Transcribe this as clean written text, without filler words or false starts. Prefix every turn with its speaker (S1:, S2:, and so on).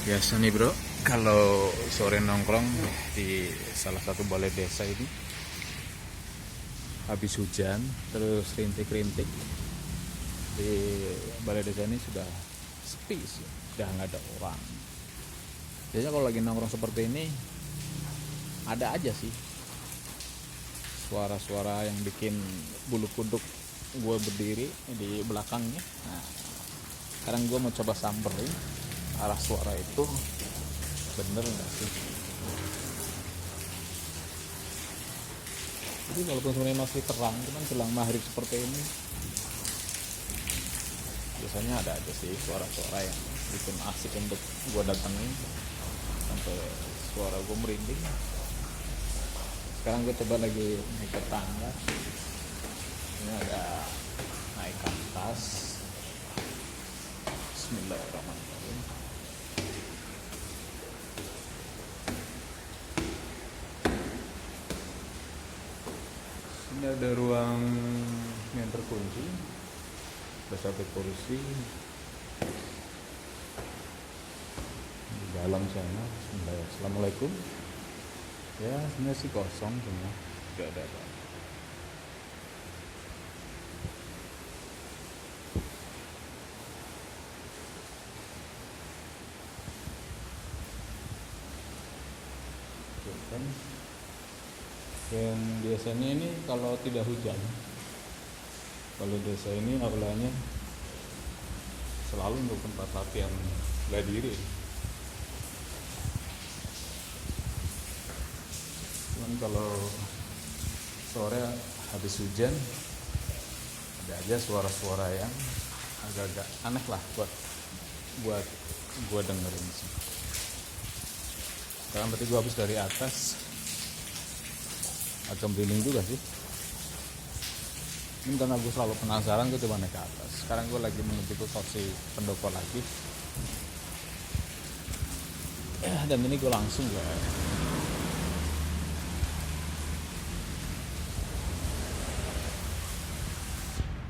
S1: Biasa nih bro, kalau sore nongkrong di salah satu balai desa ini, habis hujan terus rintik-rintik, di balai desa ini sudah sepi sih, sudah nggak ada orang. Biasanya kalau lagi nongkrong seperti ini ada aja sih suara-suara yang bikin bulu kuduk gue berdiri di belakangnya. Nah, sekarang gue mau coba samperin arah suara itu bener nggak sih. Jadi walaupun sebenarnya masih terang, cuman jelang maghrib seperti ini biasanya ada aja sih suara-suara yang bikin asik untuk gue datengin, sampai suara gue merinding. Sekarang gue coba lagi naik ke tangga, ini ada naik ke atas. Bismillahirrahmanirrahim. Ini ada ruang yang terkunci, ada satu kursi di dalam sana. Assalamualaikum. Ya sebenarnya sih kosong semua, tidak ada apa. Kan dan biasanya ini kalau tidak hujan, kalau desa ini aulanya selalu untuk tempat latihan bela diri. Cuman kalau sore habis hujan ada aja suara-suara yang agak-agak aneh lah buat gue dengerin sih. Sekarang berarti gue habis dari atas, agak merinding juga sih. Ini karena gue selalu penasaran, gue coba naik ke atas. Sekarang gue lagi menuju ke kursi pendopo lagi. Dan ini gue langsung